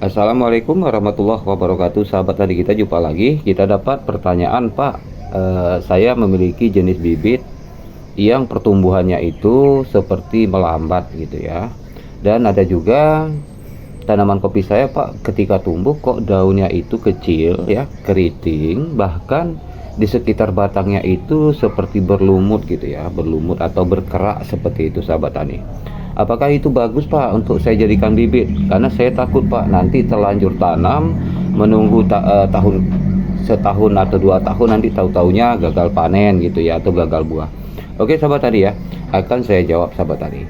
Assalamualaikum warahmatullahi wabarakatuh. Sahabat, tadi kita jumpa lagi. Kita dapat pertanyaan, Pak. Saya memiliki jenis bibit yang pertumbuhannya itu seperti melambat gitu ya. Dan ada juga tanaman kopi saya, Pak, ketika tumbuh kok daunnya itu kecil ya, keriting, bahkan di sekitar batangnya itu seperti berlumut gitu ya, berlumut atau berkerak seperti itu, sahabat tani. Apakah itu bagus, Pak, untuk saya jadikan bibit? Karena saya takut, Pak, nanti terlanjur tanam, menunggu tahun setahun atau 2 tahun, nanti tahu-taunya gagal panen gitu ya, atau gagal buah. Oke, sahabat tadi ya, akan saya jawab, sahabat tadi.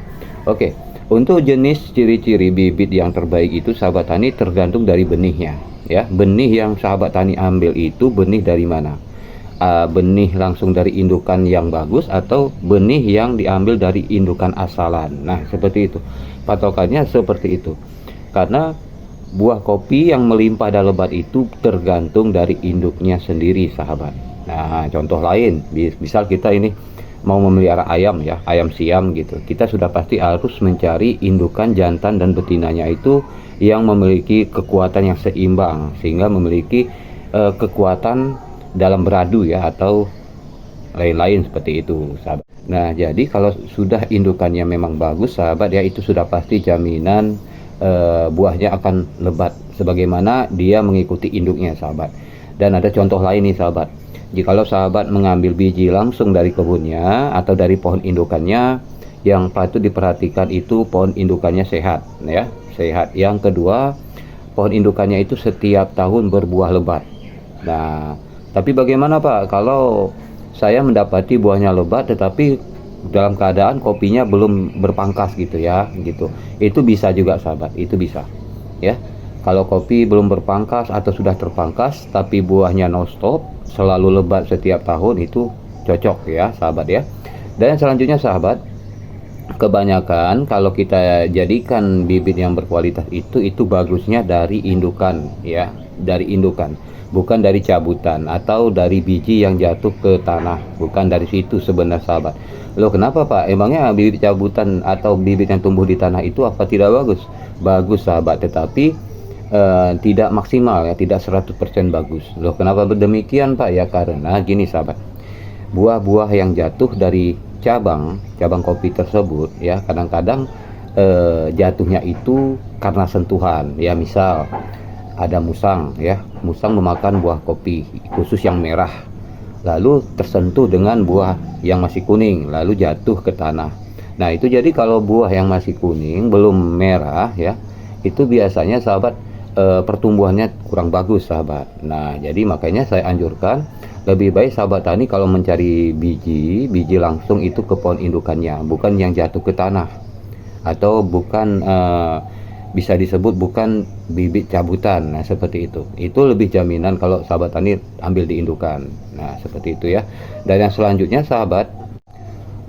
Oke, untuk jenis ciri-ciri bibit yang terbaik itu, sahabat tani, tergantung dari benihnya ya. Benih yang sahabat tani ambil itu benih dari mana? Benih langsung dari indukan yang bagus atau benih yang diambil dari indukan asalan. Nah, seperti itu. Patokannya seperti itu. Karena buah kopi yang melimpah dan lebat itu tergantung dari induknya sendiri, sahabat. Nah, contoh lain, misal kita ini mau memelihara ayam ya, ayam siam gitu. Kita sudah pasti harus mencari indukan jantan dan betinanya itu yang memiliki kekuatan yang seimbang, sehingga memiliki kekuatan dalam beradu ya, atau lain-lain seperti itu, sahabat. Nah, jadi kalau sudah indukannya memang bagus, sahabat ya, itu sudah pasti jaminan buahnya akan lebat sebagaimana dia mengikuti induknya, sahabat. Dan ada contoh lain nih, sahabat. Jikalau sahabat mengambil biji langsung dari kebunnya atau dari pohon indukannya, yang patut diperhatikan itu pohon indukannya sehat ya, sehat. Yang kedua, pohon indukannya itu setiap tahun berbuah lebat. Nah, tapi bagaimana, Pak, kalau saya mendapati buahnya lebat tetapi dalam keadaan kopinya belum berpangkas gitu ya, gitu. Itu bisa juga, sahabat, itu bisa. Ya. Kalau kopi belum berpangkas atau sudah terpangkas tapi buahnya non stop, selalu lebat setiap tahun, itu cocok ya, sahabat ya. Dan selanjutnya, sahabat, kebanyakan kalau kita jadikan bibit yang berkualitas itu bagusnya dari indukan ya, dari indukan, bukan dari cabutan atau dari biji yang jatuh ke tanah, bukan dari situ sebenarnya, sahabat. Loh, kenapa, Pak? Emangnya bibit cabutan atau bibit yang tumbuh di tanah itu apa tidak bagus? Bagus, sahabat, tetapi tidak maksimal ya, tidak 100% bagus. Loh, kenapa demikian, Pak? Ya karena gini, sahabat. Buah-buah yang jatuh dari cabang kopi tersebut ya, kadang-kadang jatuhnya itu karena sentuhan ya. Misal ada musang ya, musang memakan buah kopi khusus yang merah, lalu tersentuh dengan buah yang masih kuning, lalu jatuh ke tanah. Nah, itu jadi kalau buah yang masih kuning belum merah ya, itu biasanya, sahabat, pertumbuhannya kurang bagus, sahabat. Nah, jadi makanya saya anjurkan lebih baik sahabat tani kalau mencari biji langsung itu ke pohon indukannya, bukan yang jatuh ke tanah, atau bukan bisa disebut bukan bibit cabutan. Nah, seperti itu lebih jaminan kalau sahabat tani ambil di indukan. Nah, seperti itu ya. Dan yang selanjutnya, sahabat,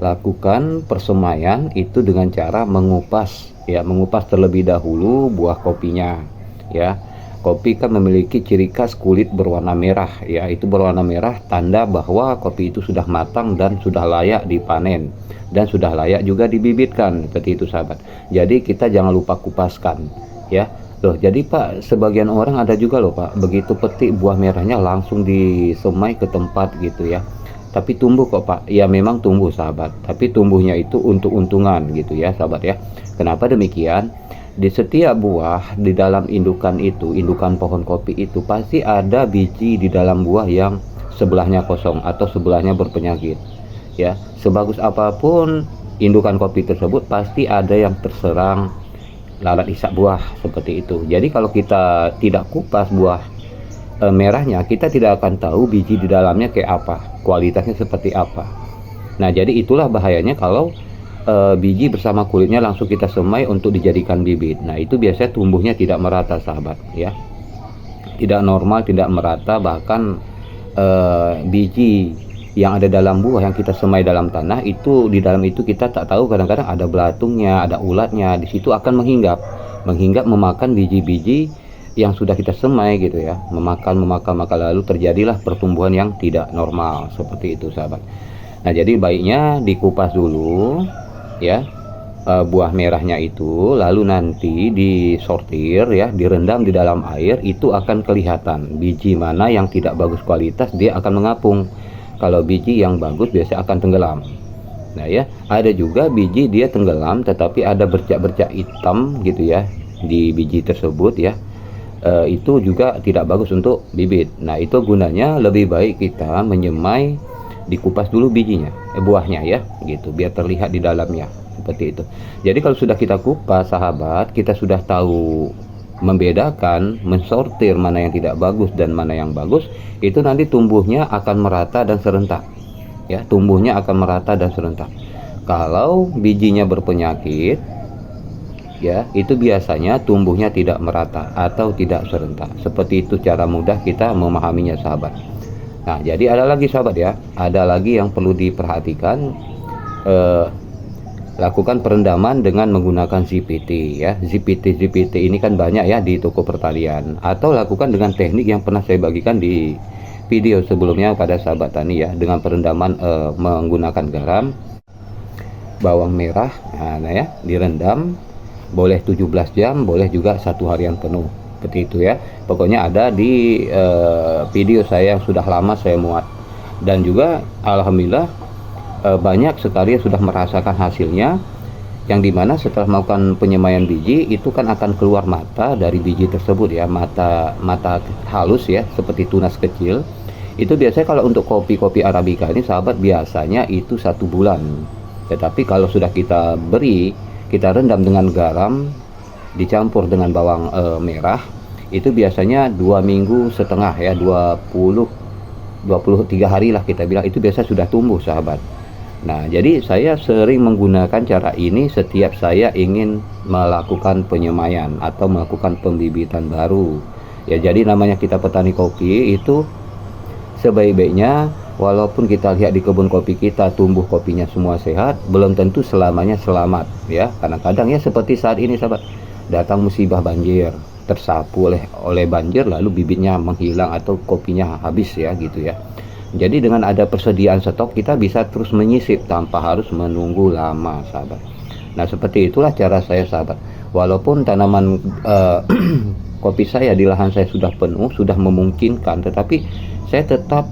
lakukan persemaian itu dengan cara mengupas ya, mengupas terlebih dahulu buah kopinya ya. Kopi kan memiliki ciri khas kulit berwarna merah ya, itu berwarna merah tanda bahwa kopi itu sudah matang dan sudah layak dipanen dan sudah layak juga dibibitkan, seperti itu, sahabat. Jadi kita jangan lupa kupaskan ya. Loh, jadi, Pak, sebagian orang ada juga loh, Pak, begitu petik buah merahnya langsung disemai ke tempat gitu ya, tapi tumbuh kok, Pak. Ya memang tumbuh, sahabat, tapi tumbuhnya itu untuk untungan gitu ya, sahabat ya. Kenapa demikian? Di setiap buah di dalam indukan itu, indukan pohon kopi itu pasti ada biji di dalam buah yang sebelahnya kosong atau sebelahnya berpenyakit ya. Sebagus apapun indukan kopi tersebut, pasti ada yang terserang lalat isap buah, seperti itu. Jadi kalau kita tidak kupas buah merahnya, kita tidak akan tahu biji di dalamnya kayak apa, kualitasnya seperti apa. Nah, jadi itulah bahayanya kalau biji bersama kulitnya langsung kita semai untuk dijadikan bibit. Nah, itu biasanya tumbuhnya tidak merata, sahabat ya, tidak normal, tidak merata. Bahkan biji yang ada dalam buah yang kita semai dalam tanah itu, di dalam itu kita tak tahu, kadang-kadang ada belatungnya, ada ulatnya di situ, akan menghingga memakan biji-biji yang sudah kita semai gitu ya, maka lalu terjadilah pertumbuhan yang tidak normal, seperti itu, sahabat. Nah, jadi baiknya dikupas dulu ya, buah merahnya itu, lalu nanti disortir ya, direndam di dalam air, itu akan kelihatan biji mana yang tidak bagus kualitas, dia akan mengapung. Kalau biji yang bagus biasanya akan tenggelam. Nah ya, ada juga biji dia tenggelam tetapi ada bercak-bercak hitam gitu ya di biji tersebut ya. Itu juga tidak bagus untuk bibit. Nah itu gunanya lebih baik kita menyemai, dikupas dulu bijinya, buahnya ya, gitu, biar terlihat di dalamnya seperti itu. Jadi kalau sudah kita kupas sahabat, kita sudah tahu membedakan, mensortir mana yang tidak bagus dan mana yang bagus, itu nanti tumbuhnya akan merata dan serentak ya, tumbuhnya akan merata dan serentak. Kalau bijinya berpenyakit ya, itu biasanya tumbuhnya tidak merata atau tidak serentak. Seperti itu cara mudah kita memahaminya sahabat. Nah jadi ada lagi sahabat ya, ada lagi yang perlu diperhatikan. Lakukan perendaman dengan menggunakan ZPT ya. ZPT ini kan banyak ya di toko pertanian, atau lakukan dengan teknik yang pernah saya bagikan di video sebelumnya pada sahabat tani ya, dengan perendaman menggunakan garam, bawang merah, nah ya, direndam, boleh 17 jam, boleh juga 1 harian penuh, seperti itu ya. Pokoknya ada di video saya yang sudah lama saya muat, dan juga alhamdulillah banyak sekali yang sudah merasakan hasilnya, yang dimana setelah melakukan penyemaian biji itu kan akan keluar mata dari biji tersebut ya, mata halus ya, seperti tunas kecil. Itu biasanya kalau untuk kopi Arabica ini sahabat biasanya itu 1 bulan, tetapi kalau sudah kita beri, kita rendam dengan garam dicampur dengan bawang merah, itu biasanya 2,5 minggu ya, 23 hari lah kita bilang, itu biasa sudah tumbuh sahabat. Nah jadi saya sering menggunakan cara ini setiap saya ingin melakukan penyemaian atau melakukan pembibitan baru ya. Jadi namanya kita petani kopi itu sebaik-baiknya, walaupun kita lihat di kebun kopi kita tumbuh kopinya semua sehat, belum tentu selamanya selamat ya. Kadang-kadang ya seperti saat ini sahabat, datang musibah banjir, tersapu oleh banjir, lalu bibitnya menghilang atau kopinya habis ya gitu ya. Jadi dengan ada persediaan stok, kita bisa terus menyisip tanpa harus menunggu lama sahabat. Nah seperti itulah cara saya sahabat. Walaupun tanaman kopi saya di lahan saya sudah penuh, sudah memungkinkan, tetapi saya tetap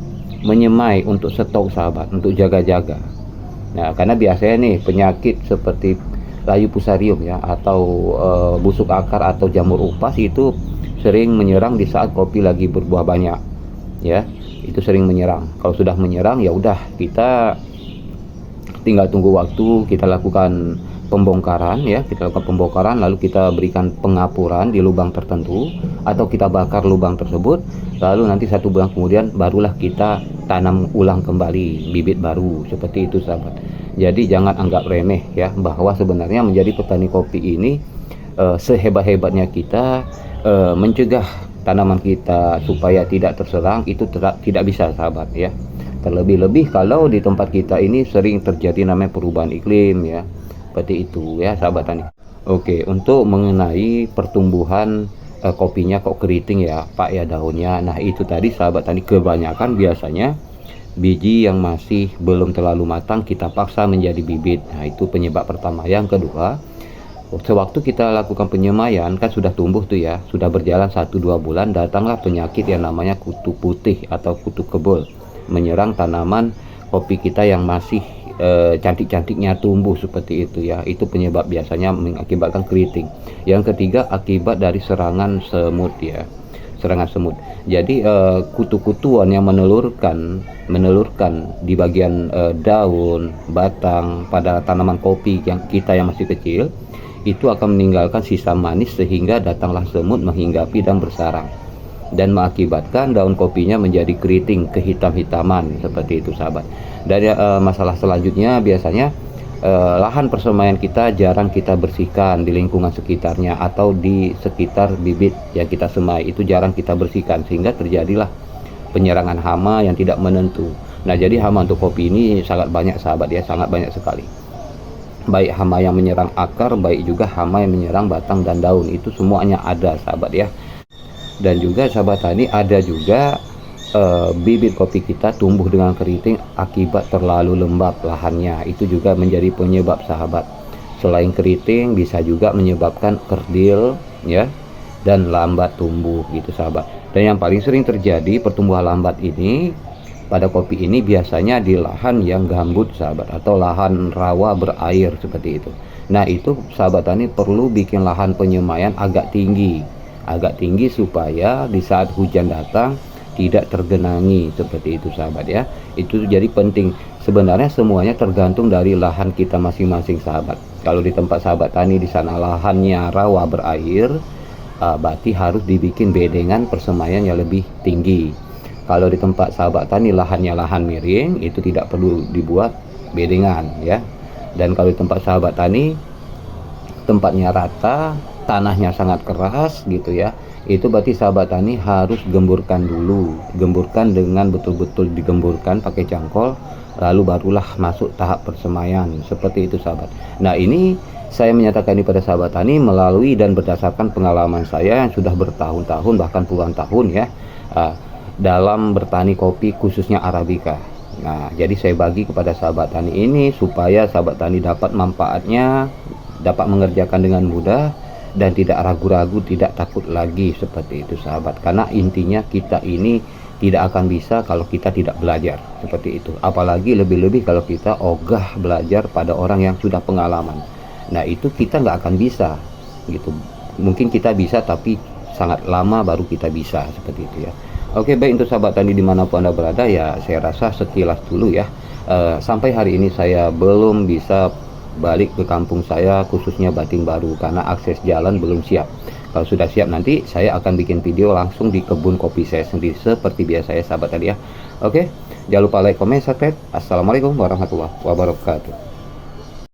menyemai untuk stok sahabat, untuk jaga-jaga. Nah karena biasanya nih penyakit seperti layu fusarium ya, atau busuk akar atau jamur upas itu sering menyerang di saat kopi lagi berbuah banyak ya. Itu sering menyerang. Kalau sudah menyerang ya udah, kita tinggal tunggu waktu, kita lakukan pembongkaran ya, kita lakukan pembongkaran, lalu kita berikan pengapuran di lubang tertentu, atau kita bakar lubang tersebut, lalu nanti 1 bulan kemudian barulah kita tanam ulang kembali bibit baru, seperti itu sahabat. Jadi jangan anggap remeh ya, bahwa sebenarnya menjadi petani kopi ini sehebat-hebatnya kita mencegah tanaman kita supaya tidak terserang, itu tidak bisa sahabat ya. Terlebih-lebih kalau di tempat kita ini sering terjadi namanya perubahan iklim ya, seperti itu ya sahabat tani. Oke, untuk mengenai pertumbuhan kopinya kok keriting ya Pak ya daunnya, nah itu tadi sahabat tani, kebanyakan biasanya biji yang masih belum terlalu matang kita paksa menjadi bibit. Nah itu penyebab pertama. Yang kedua, sewaktu kita lakukan penyemaian kan sudah tumbuh tuh ya, sudah berjalan 1-2 bulan, datanglah penyakit yang namanya kutu putih atau kutu kebul menyerang tanaman kopi kita yang masih cantik-cantiknya tumbuh seperti itu ya. Itu penyebab biasanya mengakibatkan keriting. Yang ketiga, akibat dari serangan semut ya, serangan semut. Jadi kutu-kutuan yang menelurkan di bagian daun, batang pada tanaman kopi yang kita yang masih kecil, itu akan meninggalkan sisa manis sehingga datanglah semut menghinggapi dan bersarang, dan mengakibatkan daun kopinya menjadi keriting, kehitam-hitaman seperti itu sahabat. Dan masalah selanjutnya biasanya lahan persemaian kita jarang kita bersihkan di lingkungan sekitarnya, atau di sekitar bibit yang kita semai itu jarang kita bersihkan, sehingga terjadilah penyerangan hama yang tidak menentu. Nah jadi hama untuk kopi ini sangat banyak sahabat ya, sangat banyak sekali. Baik hama yang menyerang akar, baik juga hama yang menyerang batang dan daun, itu semuanya ada sahabat ya. Dan juga sahabat tani, ada juga bibit kopi kita tumbuh dengan keriting akibat terlalu lembab lahannya, itu juga menjadi penyebab sahabat. Selain keriting bisa juga menyebabkan kerdil ya, dan lambat tumbuh gitu sahabat. Dan yang paling sering terjadi pertumbuhan lambat ini pada kopi ini biasanya di lahan yang gambut sahabat, atau lahan rawa berair seperti itu. Nah itu sahabat tani perlu bikin lahan penyemaian agak tinggi supaya di saat hujan datang tidak tergenangi seperti itu sahabat ya. Itu jadi penting. Sebenarnya semuanya tergantung dari lahan kita masing-masing sahabat. Kalau di tempat sahabat tani di sana lahannya rawa berair, berarti harus dibikin bedengan persemaian yang lebih tinggi. Kalau di tempat sahabat tani lahannya lahan miring, itu tidak perlu dibuat bedengan ya. Dan kalau di tempat sahabat tani tempatnya rata, tanahnya sangat keras gitu ya, itu berarti sahabat tani harus gemburkan dulu, gemburkan dengan betul-betul digemburkan pakai cangkol, lalu barulah masuk tahap persemaian seperti itu sahabat. Nah ini saya menyatakan ini pada sahabat tani melalui dan berdasarkan pengalaman saya yang sudah bertahun-tahun bahkan puluhan tahun ya, dalam bertani kopi khususnya Arabica. Nah jadi saya bagi kepada sahabat tani ini supaya sahabat tani dapat manfaatnya, dapat mengerjakan dengan mudah dan tidak ragu-ragu, tidak takut lagi seperti itu sahabat. Karena intinya kita ini tidak akan bisa kalau kita tidak belajar seperti itu. Apalagi lebih-lebih kalau kita ogah belajar pada orang yang sudah pengalaman. Nah itu kita nggak akan bisa gitu. Mungkin kita bisa tapi sangat lama baru kita bisa seperti itu ya. Oke baik, untuk sahabat tani dimanapun Anda berada ya, saya rasa sekilas dulu ya. Sampai hari ini saya belum bisa balik ke kampung saya khususnya Batin Baru karena akses jalan belum siap. Kalau sudah siap nanti saya akan bikin video langsung di kebun kopi saya sendiri seperti biasa ya sahabat tadi ya. Oke, jangan lupa like, comment, subscribe. Assalamualaikum warahmatullahi wabarakatuh.